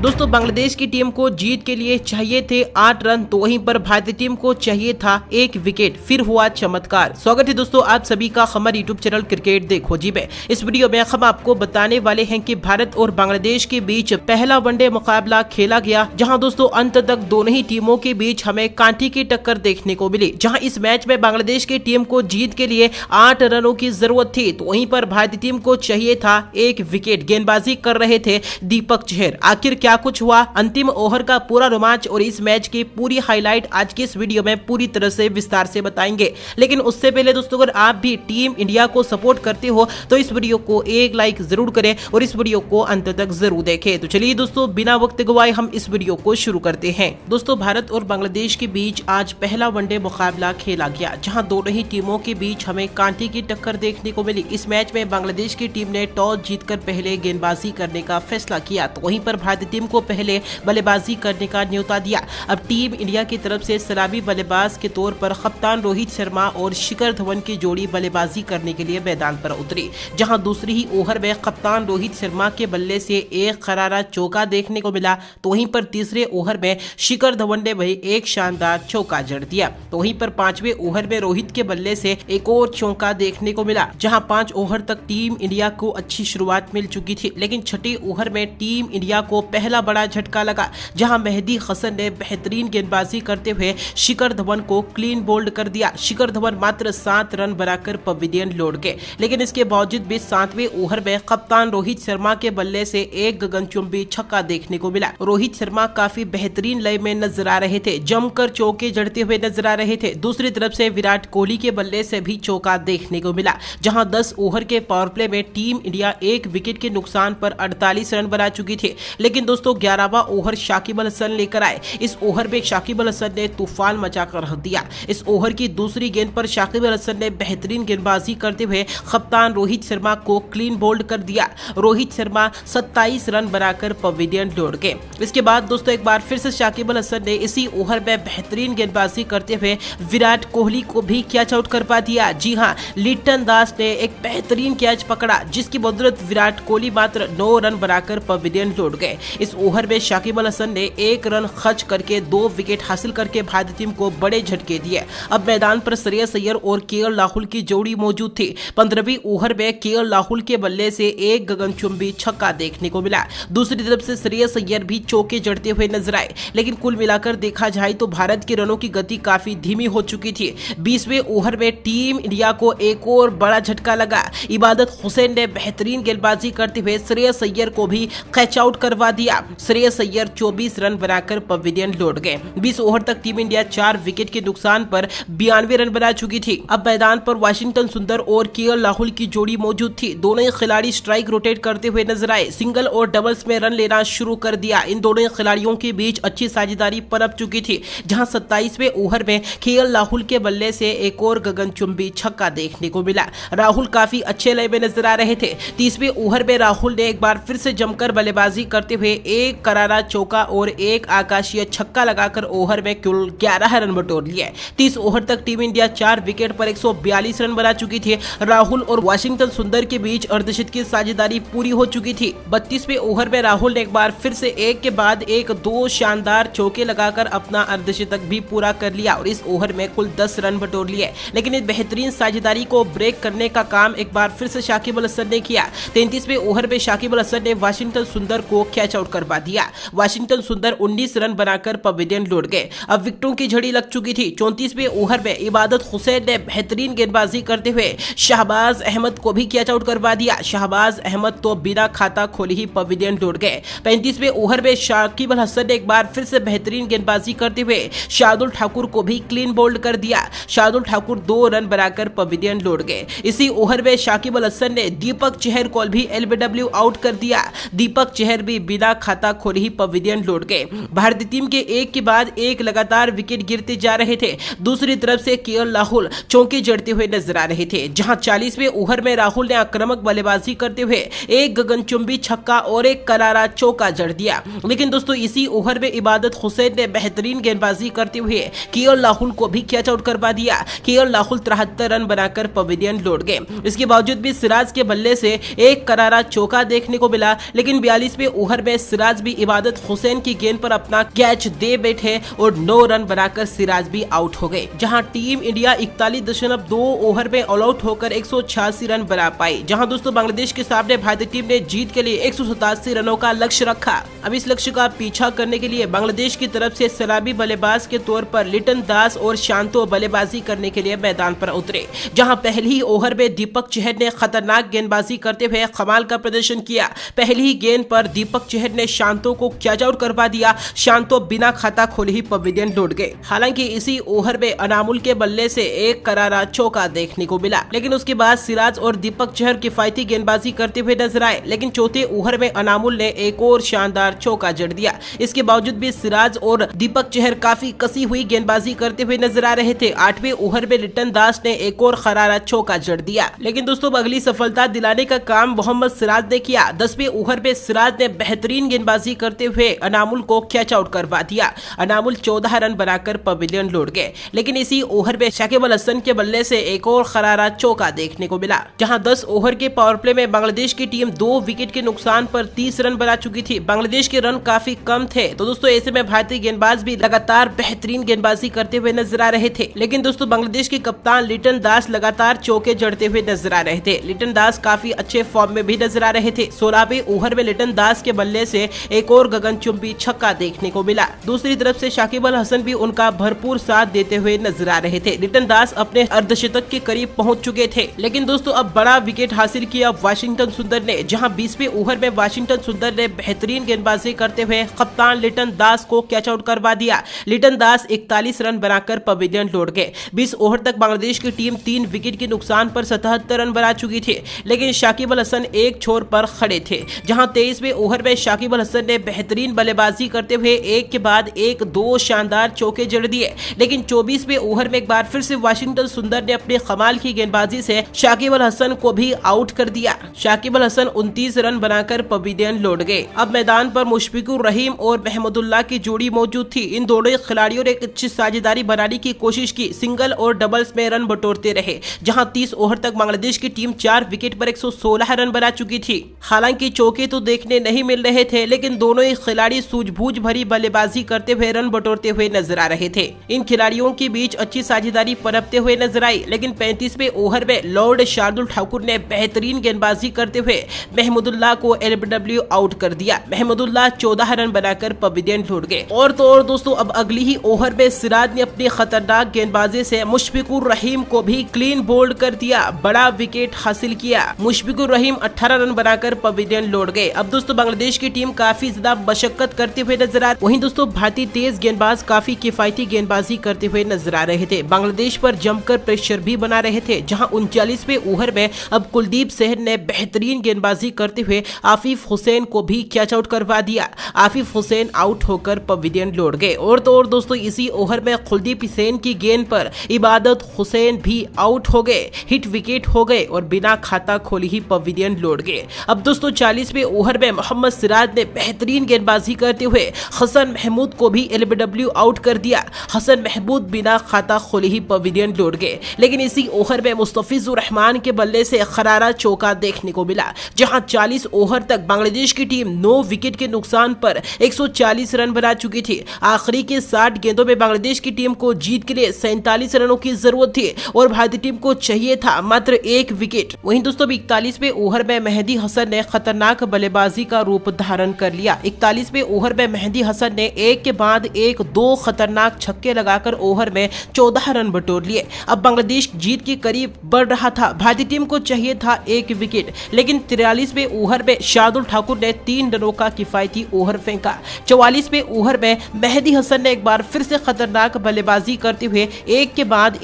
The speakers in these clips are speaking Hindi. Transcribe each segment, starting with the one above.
दोस्तों बांग्लादेश की टीम को जीत के लिए चाहिए थे 8 रन, तो वहीं पर भारतीय टीम को चाहिए था 1 विकेट। फिर हुआ चमत्कार। स्वागत है दोस्तों आप सभी का हमारे यूट्यूब चैनल क्रिकेट देखो जी में। इस वीडियो में हम आपको बताने वाले हैं कि भारत और बांग्लादेश के बीच पहला वनडे मुकाबला खेला गया, जहां दोस्तों अंत तक दोनों ही टीमों के बीच हमें कांटे की टक्कर देखने को मिली। जहां इस मैच में बांग्लादेश की टीम को जीत के लिए 8 रनों की जरूरत थी, तो वहीं पर भारतीय टीम को चाहिए था 1 विकेट। गेंदबाजी कर रहे थे दीपक चहर। आखिर क्या कुछ हुआ, अंतिम ओवर का पूरा रोमांच और इस मैच की पूरी हाईलाइट आज के इस वीडियो में पूरी तरह से विस्तार से बताएंगे। लेकिन उससे पहले दोस्तों अगर आप भी टीम इंडिया को सपोर्ट करते हो तो इस वीडियो को एक लाइक जरूर करें और इस वीडियो को अंत तक जरूर देखें। तो चलिए दोस्तों बिना वक्त गवाए हम इस वीडियो को शुरू करते हैं। दोस्तों भारत और बांग्लादेश के बीच आज पहला वनडे मुकाबला खेला गया, जहां दोनों ही टीमों के बीच हमें कांटे की टक्कर देखने को मिली। इस मैच में बांग्लादेश की टीम ने टॉस जीतकर पहले गेंदबाजी करने का फैसला किया, तो वहीं पर भारतीय टीम को पहले बल्लेबाजी करने का न्योता दिया। अब टीम इंडिया की तरफ से सलामी बल्लेबाज के तौर पर कप्तान रोहित शर्मा और शिखर धवन की जोड़ी बल्लेबाजी करने के लिए मैदान पर उतरी, जहां दूसरी ही ओवर में कप्तान रोहित शर्मा के बल्ले से एक करारा चौका देखने को मिला, तो वहीं पर तीसरे ओवर में शिखर धवन ने वही एक शानदार चौका जड़ दिया। तो वहीं पर 5वें ओवर में रोहित के बल्ले से एक और चौका देखने को मिला, जहां 5 ओवर तक टीम इंडिया को अच्छी शुरुआत मिल चुकी थी। लेकिन छठे ओवर में टीम इंडिया को पहला बड़ा झटका लगा, जहां मेहदी हसन ने बेहतरीन गेंदबाजी करते हुए शिखर धवन को क्लीन बोल्ड कर दिया। शिखर धवन मात्र 7 रन बनाकर पवेलियन लौट गए। लेकिन इसके बावजूद भी 7वें ओवर में कप्तान रोहित शर्मा के बल्ले से एक गगनचुंबी छक्का देखने को मिला। रोहित शर्मा काफी बेहतरीन लय में नजर आ रहे थे, जमकर चौके जड़ते हुए नजर आ रहे थे। दूसरी तरफ से विराट कोहली के बल्ले से भी चौका देखने को मिला, जहां 10 ओवर के पावर प्ले में टीम इंडिया 1 विकेट के नुकसान पर 48 रन बना चुकी थी। लेकिन दोस्तों 11वां ओवर शाकिब अल हसन लेकर आए। इस ओवर में शाकिब अल हसन ने तूफान मचाकर रख दिया। इस ओवर की दूसरी गेंद पर शाकिब अल हसन ने बेहतरीन गेंदबाजी करते हुए कप्तान रोहित शर्मा को क्लीन बोल्ड कर दिया। रोहित शर्मा 27 रन बनाकर पवेलियन लौट गए। इसके बाद दोस्तों एक बार फिर से शाकिब अल हसन ने इसी ओवर में बेहतरीन गेंदबाजी करते हुए विराट कोहली को भी कैच आउट करवा दिया। जी हां, लिटन दास ने एक बेहतरीन कैच पकड़ा, जिसकी बदौलत विराट कोहली मात्र 9 रन बनाकर पवेलियन लौट गए। इस ओवर में शाकिब अल हसन ने 1 रन खर्च करके 2 विकेट हासिल करके भारतीय टीम को बड़े झटके दिए। अब मैदान पर श्रेयस अय्यर और केएल राहुल की जोड़ी मौजूद थी। 15वीं ओवर में केएल राहुल के बल्ले से एक गगनचुंबी छक्का देखने को मिला। दूसरी तरफ से श्रेयस अय्यर भी चौके जड़ते हुए नजर आए। लेकिन कुल मिलाकर देखा जाए तो भारत के रनों की गति काफी धीमी हो चुकी थी। 20वें ओवर में टीम इंडिया को एक और बड़ा झटका लगा। इबादत हुसैन ने बेहतरीन गेंदबाजी करते हुए श्रेयस अय्यर को भी कैच आउट करवा दिया। श्रेयस अय्यर 24 रन बनाकर पवेलियन लौट गए। 20 ओवर तक टीम इंडिया 4 विकेट के नुकसान पर 92 रन बना चुकी थी। अब मैदान पर वाशिंगटन सुंदर और केएल राहुल की जोड़ी मौजूद थी। दोनों ही खिलाड़ी स्ट्राइक रोटेट करते हुए नजर आए। सिंगल और डबल्स में रन लेना शुरू कर दिया। इन दोनों ही खिलाड़ियों के बीच अच्छी साझेदारी पनप चुकी थी, जहां 27वें ओवर में केएल राहुल के बल्ले से एक और गगनचुंबी छक्का देखने को मिला। राहुल काफी अच्छे लय में नजर आ रहे थे। 30वें ओवर में राहुल ने एक बार फिर से जमकर बल्लेबाजी करते हुए एक करारा चौका और एक आकाशीय छक्का लगाकर ओवर में कुल 11 रन बटोर लिए। 30 ओवर तक टीम इंडिया 4 विकेट पर 142 रन बना चुकी थी। राहुल और वाशिंगटन सुंदर के बीच अर्धशतक की साझेदारी पूरी हो चुकी थी। 32वें ओवर में राहुल ने एक बार फिर से एक के बाद एक 2 शानदार चौके लगाकर अपना अर्धशतक भी पूरा कर लिया और इस ओवर में कुल 10 रन बटोर लिए। लेकिन इस बेहतरीन साझेदारी को ब्रेक करने का काम एक बार फिर से शाकिब अल हसन ने किया। 33वें ओवर में शाकिब अल हसन ने वाशिंगटन सुंदर को कैच आउट करवा दिया। वाशिंगटन सुंदर 19 रन बनाकर पवेलियन लौट गए। अब विकेटों की झड़ी लग चुकी थी। 34वें ओवर में इबादत हुसैन ने बेहतरीन गेंदबाजी करते हुए शहबाज अहमद को भी कैच आउट करवा दिया। शहबाज अहमद तो बिना खाता खोले ही पवेलियन लौट गए। 35वें ओवर में शाकिब अल हसन ने एक बार फिर से बेहतरीन गेंदबाजी करते हुए शार्दुल ठाकुर को भी क्लीन बोल्ड कर दिया। शार्दुल ठाकुर 2 रन बनाकर पवेलियन लौट गए। इसी ओवर में शाकिब अल हसन ने दीपक चहर को भी एलबीडब्ल्यू आउट कर दिया। दीपक चहर भी बिना खाता खोले ही पवेलियन लौट गए। भारतीय टीम के एक के बाद एक लगातार विकेट गिरते जा रहे थे। दूसरी तरफ से केएल राहुल चौके जड़ते हुए नजर आ रहे थे, जहां 40वें ओवर में राहुल ने आक्रामक बल्लेबाजी करते हुए एक गगनचुंबी छक्का और एक करारा चौका जड़ दिया। लेकिन दोस्तों इसी ओवर में इबादत हुसैन ने बेहतरीन गेंदबाजी करते हुए केएल राहुल को भी कैच आउट करवा दिया। केएल राहुल 73 रन बनाकर पवेलियन लौट गए। इसके बावजूद भी सिराज के बल्ले से एक करारा चौका देखने को मिला। लेकिन 42वें ओवर में सिराज भी इबादत हुसैन की गेंद पर अपना कैच दे बैठे और 9 रन बनाकर सिराज भी आउट हो गए, जहां टीम इंडिया 41.2 ओवर में ऑल आउट होकर 186 रन बना पाई। जहां दोस्तों बांग्लादेश के सामने भारतीय टीम ने जीत के लिए 187 रनों का लक्ष्य रखा। अब इस लक्ष्य का पीछा करने के लिए बांग्लादेश की तरफ से सलामी बल्लेबाज के तौर पर लिटन दास और शांतो बल्लेबाजी करने के लिए मैदान पर उतरे, जहां पहली ही ओवर में दीपक चहर ने खतरनाक गेंदबाजी करते हुए कमाल का प्रदर्शन किया। पहली ही गेंद पर दीपक चहर ने शांतो को कैच आउट करवा दिया। शांतो बिना खाता खोले ही पवेलियन लौट गए। हालांकि इसी ओवर में अनामुल के बल्ले से एक करारा चौका देखने को मिला, लेकिन उसके बाद सिराज और दीपक चहर किफायती गेंदबाजी करते हुए नजर आए, लेकिन चौथे ओवर में अनामुल ने एक और शानदार चौका जड़ दिया। इसके बावजूद भी सिराज और दीपक चहर काफी कसी हुई गेंदबाजी करते हुए नजर आ रहे थे। 8वें ओवर में लिटन दास ने एक और खरारा चौका जड़ दिया, लेकिन दोस्तों अगली सफलता दिलाने का काम मोहम्मद सिराज ने किया। 10वें ओवर में सिराज ने बेहतरीन गेंदबाजी करते हुए अनामुल को कैच आउट करवा दिया। अनामुल 14 रन बनाकर पवेलियन लौट गए, लेकिन इसी ओवर में शाकिब अल हसन के बल्ले से एक और खरारा चौका देखने को मिला, जहां 10 ओवर के पावर प्ले में बांग्लादेश की टीम 2 विकेट के नुकसान पर 30 रन बना चुकी थी। बांग्लादेश के रन काफी कम थे, तो दोस्तों ऐसे में भारतीय गेंदबाज भी लगातार बेहतरीन गेंदबाजी करते हुए नजर आ रहे थे, लेकिन दोस्तों बांग्लादेश के कप्तान लिटन दास लगातार चौके जड़ते हुए नजर आ रहे थे। लिटन दास काफी अच्छे फॉर्म में भी नजर आ रहे थे। 16वें ओवर में लिटन दास के बल्ले से एक और गगनचुंबी छक्का देखने को मिला। दूसरी तरफ से शाकिब अल हसन भी उनका भरपूर साथ देते हुए नजर आ रहे थे। लिटन दास अपने अर्धशतक के करीब पहुंच चुके थे, लेकिन दोस्तों अब बड़ा विकेट हासिल किया वाशिंगटन सुंदर ने, जहां 20वें ओवर में वाशिंगटन सुंदर ने बेहतरीन गेंदबाजी करते हुए कप्तान लिटन दास को कैच आउट करवा दिया। लिटन दास 41 रन बनाकर पवेलियन लौट गए। 20 ओवर तक बांग्लादेश की टीम 3 विकेट के नुकसान पर 77 रन बना चुकी थी, लेकिन शाकिब अल हसन एक छोर पर खड़े थे, जहां 23वें ओवर में शाकिब अल हसन ने बेहतरीन बल्लेबाजी करते हुए एक के बाद एक 2 शानदार चौके जड़ दिए, लेकिन 24वें ओवर में एक बार फिर से वाशिंगटन सुंदर ने अपने कमाल की गेंदबाजी से शाकिब अल हसन को भी आउट कर दिया। शाकिब अल हसन 29 रन बनाकर पवेलियन लौट गए। अब मैदान पर मुशफिकुर रहीम और महमूदुल्लाह की जोड़ी मौजूद थी। इन दोनों खिलाड़ियों ने एक अच्छी साझेदारी बनाने की कोशिश की, सिंगल और डबल्स में रन बटोरते रहे, जहां 30 ओवर तक बांग्लादेश की टीम 4 विकेट पर 116 रन बना चुकी थी। हालांकि चौके तो देखने नहीं मिल रहे थे, लेकिन दोनों ही खिलाड़ी सूझबूझ भरी बल्लेबाजी करते हुए रन बटोरते हुए नजर आ रहे थे। इन खिलाड़ियों के बीच अच्छी साझेदारी पनपते हुए नजर आई, लेकिन 35वें ओवर में लॉर्ड शार्दुल ठाकुर ने बेहतरीन गेंदबाजी करते हुए महमूदुल्लाह को एलबीडब्ल्यू आउट कर दिया। महमूदुल्लाह 14 रन बनाकर पवेलियन लौट गए। और तो और दोस्तों अब अगली ही ओवर में सिराज ने अपनी खतरनाक गेंदबाजी से मुशफिकुर रहीम को भी क्लीन बोल्ड कर दिया, बड़ा विकेट हासिल किया। मुशफिकुर रहीम 18 रन बनाकर पवेलियन लौट गए। अब दोस्तों बांग्लादेश की टीम काफी ज्यादा मशक्कत करते हुए नजर आ, वहीं दोस्तों भारतीय तेज गेंदबाज काफी किफायती गेंदबाजी करते हुए नजर आ रहे थे। बांग्लादेश पर जमकर प्रेशर भी बना रहे थे, जहां 39वें ओवर में अब कुलदीप सेहर ने बेहतरीन गेंदबाजी करते हुए आफिफ हुसैन को भी कैच आउट करवा दिया। आफिफ हुसैन आउट होकर पवेलियन लौट गए। और तो और दोस्तों इसी ओवर में कुलदीप सेन की गेंद पर इबादत हुसैन भी आउट हो गए, हिट विकेट हो गए और बिना खाता खोले ही पवेलियन लौट गए। अब दोस्तों 40वें ओवर में मोहम्मद सिराज ने बेहतरीन गेंदबाजी करते हुए हसन महमूद को भी एलबीडब्ल्यू आउट कर दिया। हसन महमूद बिना खाता खोले ही पवेलियन लौट गए, लेकिन इसी ओवर में मुस्तफिजुर रहमान के बल्ले से खरारा चौका देखने को मिला, जहां 40 ओवर तक बांग्लादेश की टीम 9 विकेट के नुकसान पर 140 रन बना चुकी थी। आखिरी के 60 गेंदों में बांग्लादेश की टीम को जीत के लिए 47 रनों की जरूरत थी और भारतीय टीम को चाहिए था मात्र 1 विकेट। वहीं दोस्तों 41वें ओवर में मेहदी हसन ने खतरनाक बल्लेबाजी का रूप धारण कर लिया। 41वें ओवर में मेहदी हसन ने एक के बाद एक 2 खतरनाक छक्के लगाकर ओवर में 14 रन बटोर लिए। अब बांग्लादेश जीत के करीब बढ़ रहा था। भारतीय टीम को चाहिए था 1 विकेट, लेकिन 43वें ओवर में शार्दुल ठाकुर ने 3 रनों का किफायती ओवर फेंका। 44वें ओवर में मेहदी हसन ने एक बार फिर से खतरनाक बल्लेबाजी करते हुए एक के बाद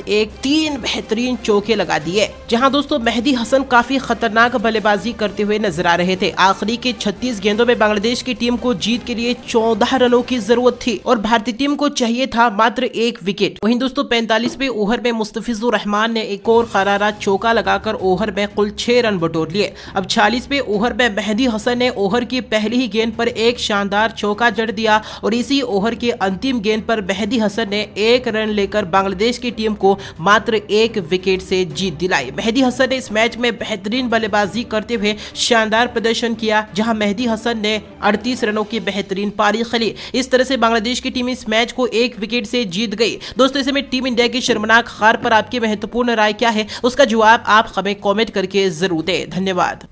एक 3 बेहतरीन चौके लगा दिए, जहां दोस्तों मेहदी हसन काफी खतरनाक बल्लेबाजी करते हुए नजर आ रहे थे। आखिरी के 36 गेंदों में बांग्लादेश की टीम को जीत के लिए 14 रनों की जरूरत थी और भारतीय टीम को चाहिए था मात्र 1 विकेट। वहीं दोस्तों 45वें ओवर में मुस्तफिजुर रहमान ने एक और खरारा चौका लगाकर ओवर में कुल 6 रन बटोर लिए। अब 46वें ओवर में मेहदी हसन ने ओवर ओवर की पहली ही गेंद पर एक शानदार चौका जड़ दिया और इसी ओवर के अंतिम गेंद पर मेहदी हसन ने 1 रन लेकर बांग्लादेश की टीम को मात्र 1 विकेट से जीत दिलाई। मेहदी हसन ने इस मैच में बेहतरीन बल्लेबाजी करते हुए शानदार प्रदर्शन किया, जहां मेहदी हसन ने 38 रनों की बेहतरीन पारी खेली। इस तरह से बांग्लादेश की टीम इस मैच को 1 विकेट से जीत गई। दोस्तों, ऐसे में टीम इंडिया की शर्मनाक हार पर आपकी महत्वपूर्ण राय क्या है, उसका जवाब आप हमें कमेंट करके जरूर दें। धन्यवाद।